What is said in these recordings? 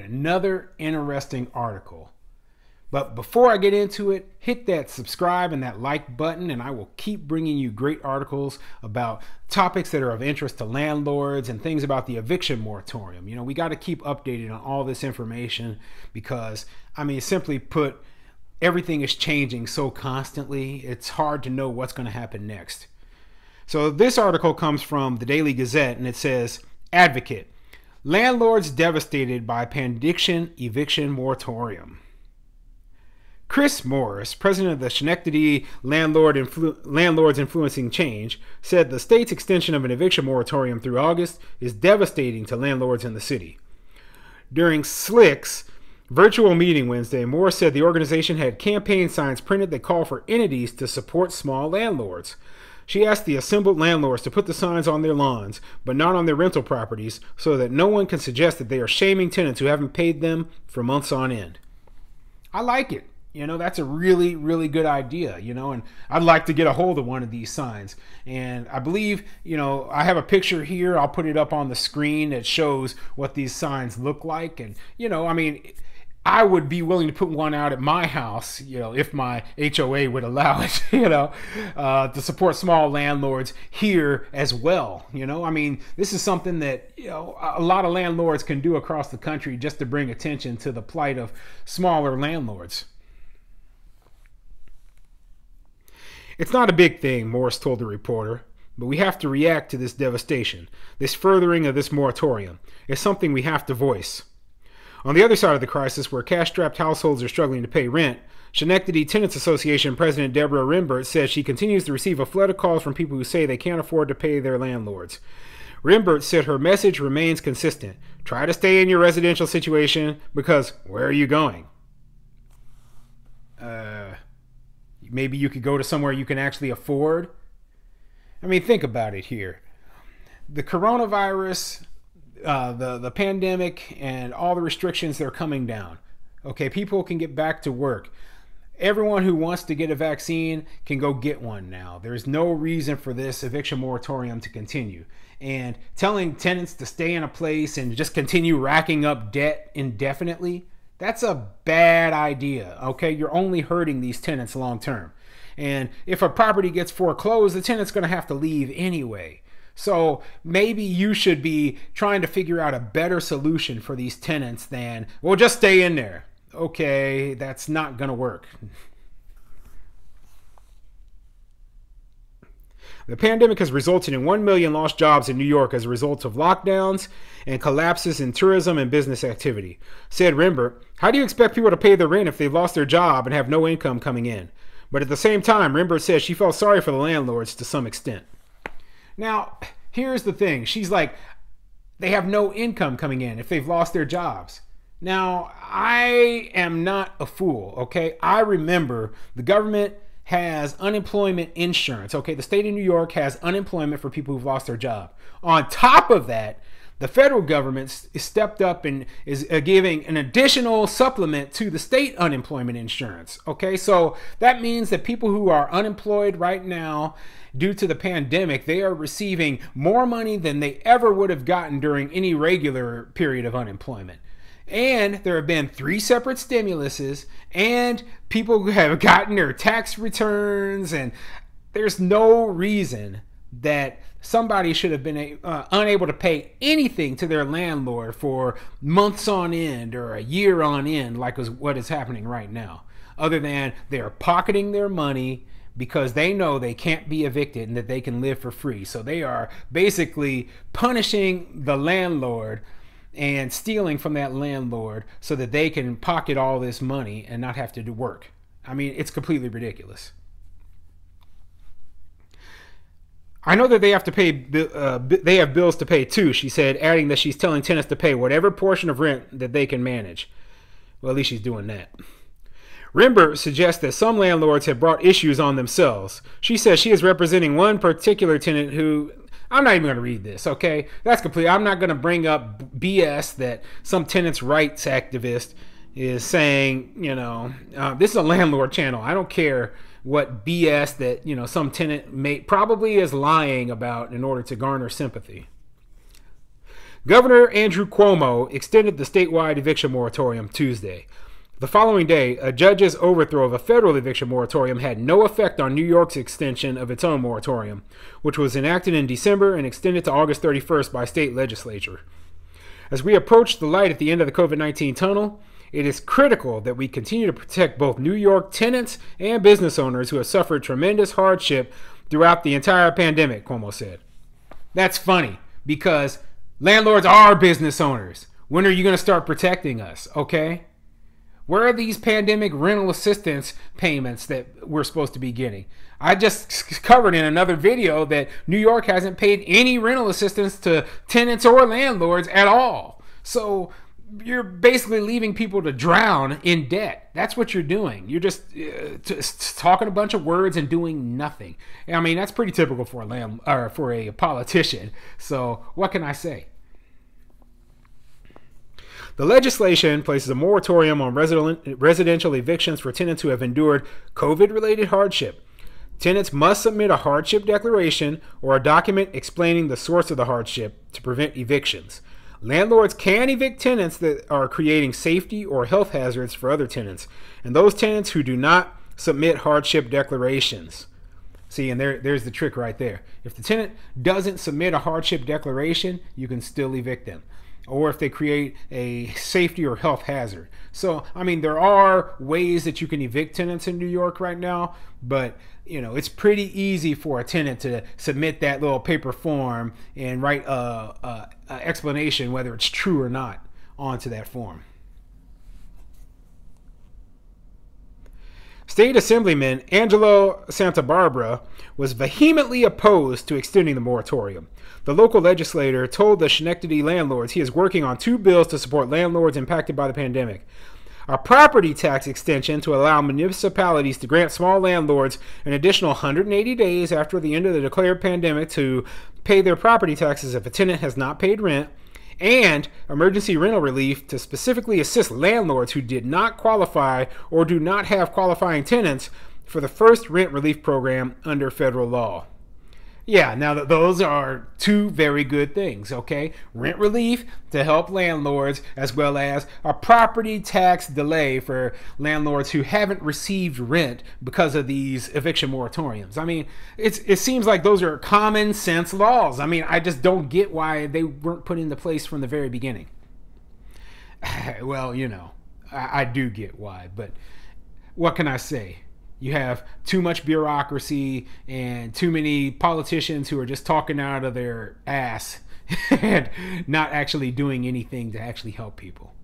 another interesting article. But before I get into it, hit that subscribe and that like button, and I will keep bringing you great articles about topics that are of interest to landlords and things about the eviction moratorium. You know, we got to keep updated on all this information because, I mean, simply put, everything is changing so constantly, it's hard to know what's going to happen next. So this article comes from the Daily Gazette, and it says, Advocate, landlords devastated by pandemic eviction moratorium. Chris Morris, president of the Schenectady Landlords Influencing Change, said the state's extension of an eviction moratorium through August is devastating to landlords in the city. During SLIC's virtual meeting Wednesday, Morris said the organization had campaign signs printed that call for entities to support small landlords. She asked the assembled landlords to put the signs on their lawns, but not on their rental properties, so that no one can suggest that they are shaming tenants who haven't paid them for months on end. I like it. You know, that's a really, really good idea, you know, and I'd like to get a hold of one of these signs. And I believe, you know, I have a picture here. I'll put it up on the screen that shows what these signs look like. And, you know, I mean, I would be willing to put one out at my house, you know, if my HOA would allow it, you know, to support small landlords here as well. You know, I mean, this is something that, you know, a lot of landlords can do across the country just to bring attention to the plight of smaller landlords. It's not a big thing, Morris told the reporter, but we have to react to this devastation. This furthering of this moratorium is something we have to voice. On the other side of the crisis, where cash-strapped households are struggling to pay rent, Schenectady Tenants Association President Deborah Rimbert says she continues to receive a flood of calls from people who say they can't afford to pay their landlords. Rimbert said her message remains consistent. Try to stay in your residential situation because where are you going? Maybe you could go to somewhere you can actually afford. I mean, think about it here. The coronavirus, the pandemic, and all the restrictions, they're coming down. Okay, people can get back to work. Everyone who wants to get a vaccine can go get one now. There's no reason for this eviction moratorium to continue. And telling tenants to stay in a place and just continue racking up debt indefinitely, that's a bad idea, okay? You're only hurting these tenants long term. And if a property gets foreclosed, the tenant's going to have to leave anyway. So maybe you should be trying to figure out a better solution for these tenants than, well, just stay in there. Okay, that's not going to work. The pandemic has resulted in 1 million lost jobs in New York as a result of lockdowns and collapses in tourism and business activity. Said Rimbert, how do you expect people to pay their rent if they've lost their job and have no income coming in? But at the same time, Rimbert says she felt sorry for the landlords to some extent. Now, here's the thing. She's like, they have no income coming in if they've lost their jobs. Now, I am not a fool, okay? I remember the government has unemployment insurance. Okay, the state of New York has unemployment for people who've lost their job. On top of that, the federal government stepped up and is giving an additional supplement to the state unemployment insurance. Okay, so that means that people who are unemployed right now due to the pandemic, they are receiving more money than they ever would have gotten during any regular period of unemployment. And there have been 3 separate stimuluses, and people have gotten their tax returns, and there's no reason that somebody should have been unable to pay anything to their landlord for months on end or a year on end, like what is happening right now, other than they're pocketing their money because they know they can't be evicted and that they can live for free. So they are basically punishing the landlord and stealing from that landlord so that they can pocket all this money and not have to do work. I mean, it's completely ridiculous. I know that they have to pay. They have bills to pay too, she said, adding that she's telling tenants to pay whatever portion of rent that they can manage. Well, at least she's doing that. Rimbert suggests that some landlords have brought issues on themselves. She says she is representing one particular tenant who, I'm not even going to read this, okay? That's complete. I'm not going to bring up BS that some tenants' rights activist is saying, you know, this is a landlord channel. I don't care what BS that, you know, some tenant probably is lying about in order to garner sympathy. Governor Andrew Cuomo extended the statewide eviction moratorium Tuesday. The following day, a judge's overthrow of a federal eviction moratorium had no effect on New York's extension of its own moratorium, which was enacted in December and extended to August 31st by state legislature. As we approach the light at the end of the COVID-19 tunnel, it is critical that we continue to protect both New York tenants and business owners who have suffered tremendous hardship throughout the entire pandemic, Cuomo said. That's funny because landlords are business owners. When are you going to start protecting us, okay? Where are these pandemic rental assistance payments that we're supposed to be getting? I just covered in another video that New York hasn't paid any rental assistance to tenants or landlords at all. So you're basically leaving people to drown in debt. That's what you're doing. You're just talking a bunch of words and doing nothing. I mean, that's pretty typical for a politician. So what can I say? The legislation places a moratorium on residential evictions for tenants who have endured COVID-related hardship. Tenants must submit a hardship declaration or a document explaining the source of the hardship to prevent evictions. Landlords can evict tenants that are creating safety or health hazards for other tenants, and those tenants who do not submit hardship declarations. See, and there's the trick right there. If the tenant doesn't submit a hardship declaration, you can still evict them. Or if they create a safety or health hazard. So, I mean, there are ways that you can evict tenants in New York right now, but, you know, it's pretty easy for a tenant to submit that little paper form and write a explanation, whether it's true or not, onto that form. State Assemblyman Angelo Santabarbara was vehemently opposed to extending the moratorium. The local legislator told the Schenectady landlords he is working on 2 bills to support landlords impacted by the pandemic. A property tax extension to allow municipalities to grant small landlords an additional 180 days after the end of the declared pandemic to pay their property taxes if a tenant has not paid rent, and emergency rental relief to specifically assist landlords who did not qualify or do not have qualifying tenants for the first rent relief program under federal law. Yeah, now those are 2 very good things, okay? Rent relief to help landlords, as well as a property tax delay for landlords who haven't received rent because of these eviction moratoriums. I mean, it seems like those are common sense laws. I mean, I just don't get why they weren't put into place from the very beginning. Well, you know, I do get why, but what can I say? You have too much bureaucracy and too many politicians who are just talking out of their ass and not actually doing anything to actually help people.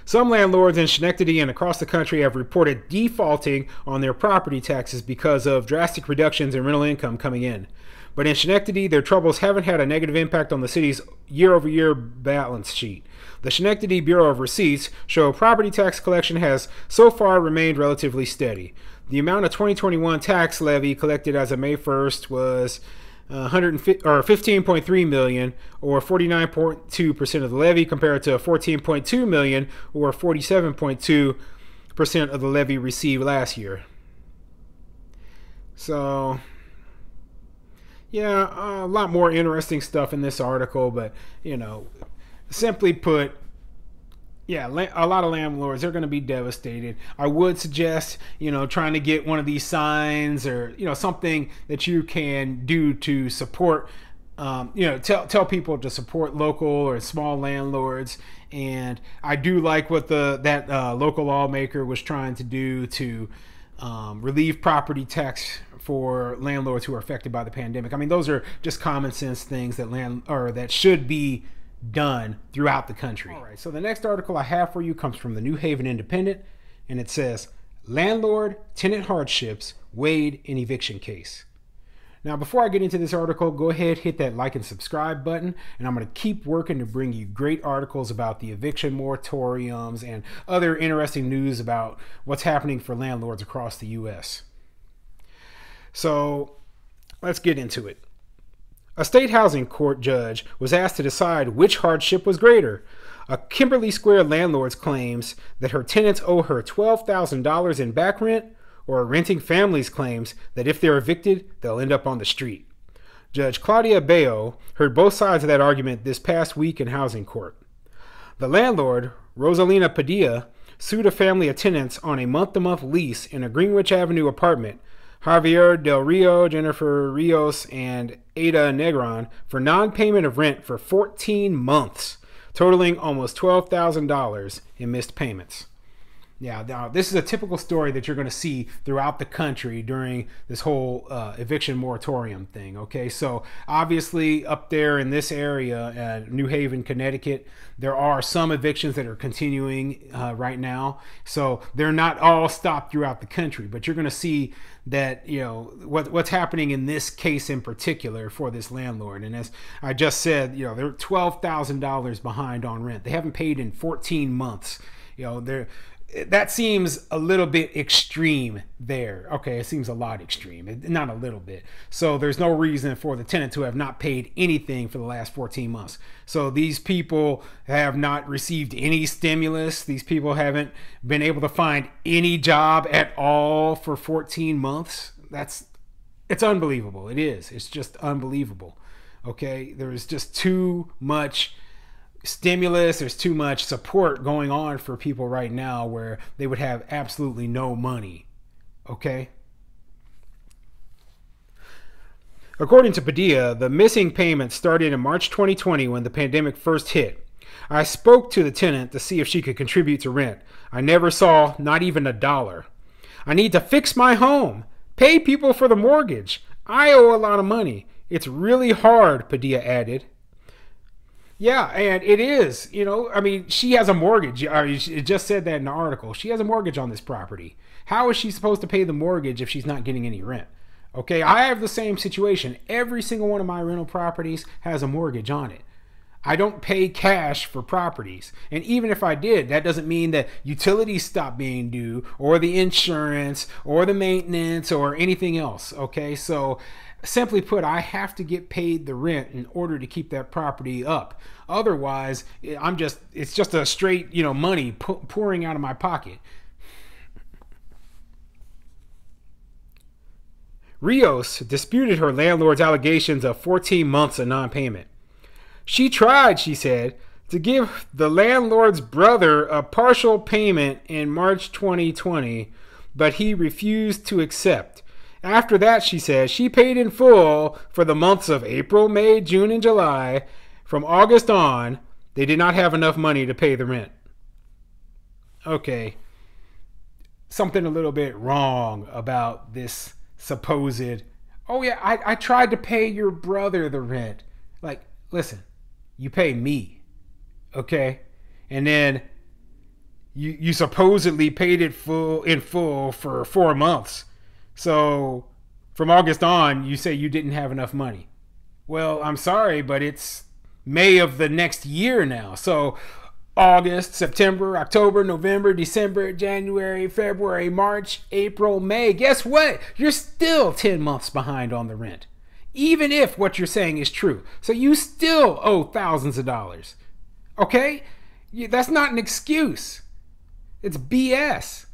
Some landlords in Schenectady and across the country have reported defaulting on their property taxes because of drastic reductions in rental income coming in. But in Schenectady, their troubles haven't had a negative impact on the city's year-over-year balance sheet. The Schenectady Bureau of Receipts show property tax collection has so far remained relatively steady. The amount of 2021 tax levy collected as of May 1st was $15.3 million, or 49.2% of the levy, compared to $14.2 million, or 47.2% of the levy received last year. So, yeah, a lot more interesting stuff in this article, but, you know, simply put, yeah, a lot of landlords are going to be devastated. I would suggest, you know, trying to get one of these signs or, you know, something that you can do to support, you know, tell people to support local or small landlords. And I do like what that local lawmaker was trying to do to relieve property tax for landlords who are affected by the pandemic. I mean, those are just common sense things that that should be done throughout the country. All right, so the next article I have for you comes from the New Haven Independent, and it says, Landlord Tenant Hardships Weighed in Eviction Case. Now, before I get into this article, go ahead, hit that like and subscribe button, and I'm going to keep working to bring you great articles about the eviction moratoriums and other interesting news about what's happening for landlords across the U.S. So let's get into it. A state housing court judge was asked to decide which hardship was greater. A Kimberly Square landlord claims that her tenants owe her $12,000 in back rent, or a renting family's claims that if they're evicted, they'll end up on the street. Judge Claudia Bayo heard both sides of that argument this past week in housing court. The landlord, Rosalina Padilla, sued a family of tenants on a month-to-month lease in a Greenwich Avenue apartment, Javier Del Rio, Jennifer Rios, and Ada Negron, for non-payment of rent for 14 months, totaling almost $12,000 in missed payments. Yeah, now this is a typical story that you're going to see throughout the country during this whole eviction moratorium thing. Okay, so obviously up there in this area, New Haven, Connecticut, there are some evictions that are continuing right now. So they're not all stopped throughout the country, but you're going to see that, you know, what's happening in this case in particular for this landlord. And as I just said, you know, they're $12,000 behind on rent. They haven't paid in 14 months. You know, that seems a little bit extreme there. Okay, it seems a lot extreme, not a little bit. So there's no reason for the tenant to have not paid anything for the last 14 months. So these people have not received any stimulus. These people haven't been able to find any job at all for 14 months. It's unbelievable. It is. It's just unbelievable. Okay, there's just too much stimulus, there's too much support going on for people right now where they would have absolutely no money. Okay? According to Padilla, the missing payments started in March 2020 when the pandemic first hit. I spoke to the tenant to see if she could contribute to rent. I never saw not even $1. I need to fix my home, pay people for the mortgage. I owe a lot of money. It's really hard, Padilla added. Yeah, and it is. You know, I mean, she has a mortgage. It just said that in the article. She has a mortgage on this property. How is she supposed to pay the mortgage if she's not getting any rent? Okay, I have the same situation. Every single one of my rental properties has a mortgage on it. I don't pay cash for properties. And even if I did, that doesn't mean that utilities stop being due, or the insurance, or the maintenance, or anything else. Okay, so simply put, I have to get paid the rent in order to keep that property up. Otherwise, it's just a straight, you know, money pouring out of my pocket. Rios disputed her landlord's allegations of 14 months of non-payment. She tried, she said, to give the landlord's brother a partial payment in March 2020, but he refused to accept. After that, she says, she paid in full for the months of April, May, June, and July. From August on, they did not have enough money to pay the rent. Okay, something a little bit wrong about this supposed, oh yeah, I tried to pay your brother the rent. Like, listen, you pay me, okay? And then you supposedly paid it in full for 4 months. So from August on, you say you didn't have enough money. Well, I'm sorry, but it's May of the next year now. So August, September, October, November, December, January, February, March, April, May. Guess what? You're still 10 months behind on the rent, even if what you're saying is true. So you still owe thousands of dollars. Okay? That's not an excuse. It's BS.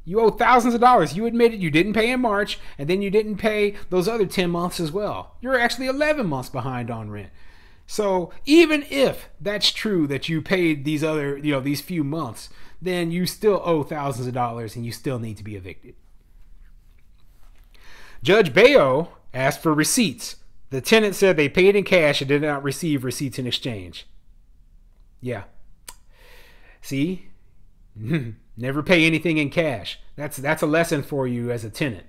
You owe thousands of dollars. You admitted you didn't pay in March, and then you didn't pay those other 10 months as well. You're actually 11 months behind on rent. So even if that's true that you paid these other, these few months, then you still owe thousands of dollars and you still need to be evicted. Judge Bayo asked for receipts. The tenant said they paid in cash and did not receive receipts in exchange. Yeah. See? Never pay anything in cash. That's a lesson for you as a tenant.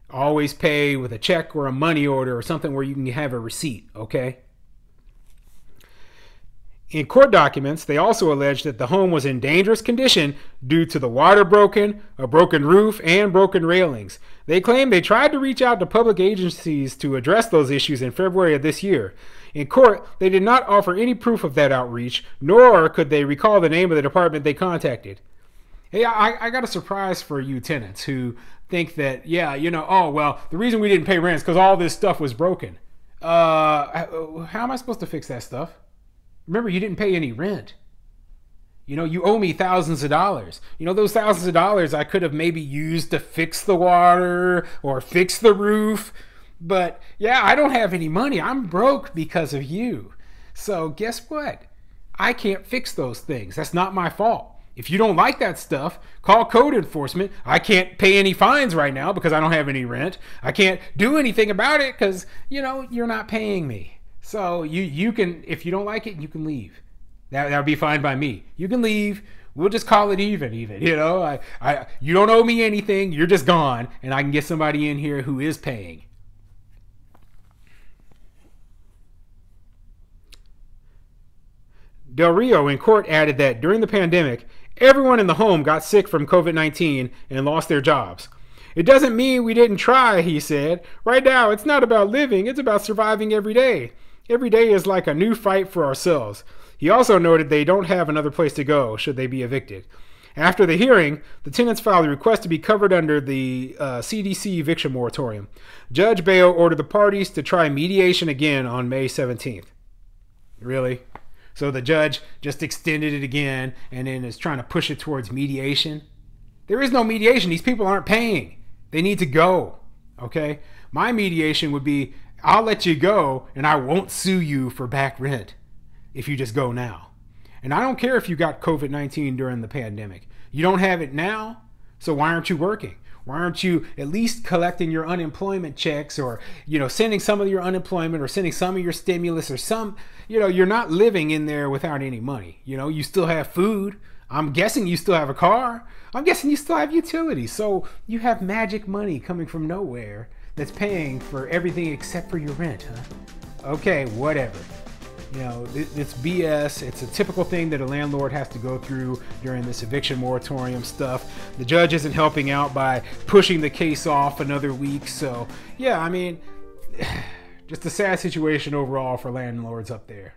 Always pay with a check or a money order or something where you can have a receipt, okay? In court documents, they also alleged that the home was in dangerous condition due to the water broken, a broken roof, and broken railings. They claim they tried to reach out to public agencies to address those issues in February of this year. In court, they did not offer any proof of that outreach, nor could they recall the name of the department they contacted. Hey, I got a surprise for you tenants who think that, oh, well, the reason we didn't pay rent is because all this stuff was broken. How am I supposed to fix that stuff? Remember, you didn't pay any rent. You owe me thousands of dollars. Those thousands of dollars I could have maybe used to fix the water or fix the roof. But yeah, I don't have any money. I'm broke because of you. So guess what? I can't fix those things. That's not my fault. If you don't like that stuff, call code enforcement. I can't pay any fines right now because I don't have any rent. I can't do anything about it because, you're not paying me. So you can, if you don't like it, you can leave. That would be fine by me. You can leave. We'll just call it even. You don't owe me anything. You're just gone, and I can get somebody in here who is paying. Del Rio in court added that during the pandemic, everyone in the home got sick from COVID-19 and lost their jobs. It doesn't mean we didn't try, he said. Right now, it's not about living, it's about surviving every day. Every day is like a new fight for ourselves. He also noted they don't have another place to go should they be evicted. After the hearing, the tenants filed a request to be covered under the CDC eviction moratorium. Judge Baio ordered the parties to try mediation again on May 17th. Really? So the judge just extended it again and then is trying to push it towards mediation. There is no mediation. These people aren't paying. They need to go. Okay? My mediation would be, I'll let you go and I won't sue you for back rent if you just go now. And I don't care if you got COVID-19 during the pandemic. You don't have it now, so why aren't you working? Why aren't you at least collecting your unemployment checks or, sending some of your unemployment or sending some of your stimulus or some, you're not living in there without any money. You still have food. I'm guessing you still have a car. I'm guessing you still have utilities. So you have magic money coming from nowhere that's paying for everything except for your rent, huh? Okay, whatever. It's BS. It's a typical thing that a landlord has to go through during this eviction moratorium stuff. The judge isn't helping out by pushing the case off another week. So, yeah, just a sad situation overall for landlords up there.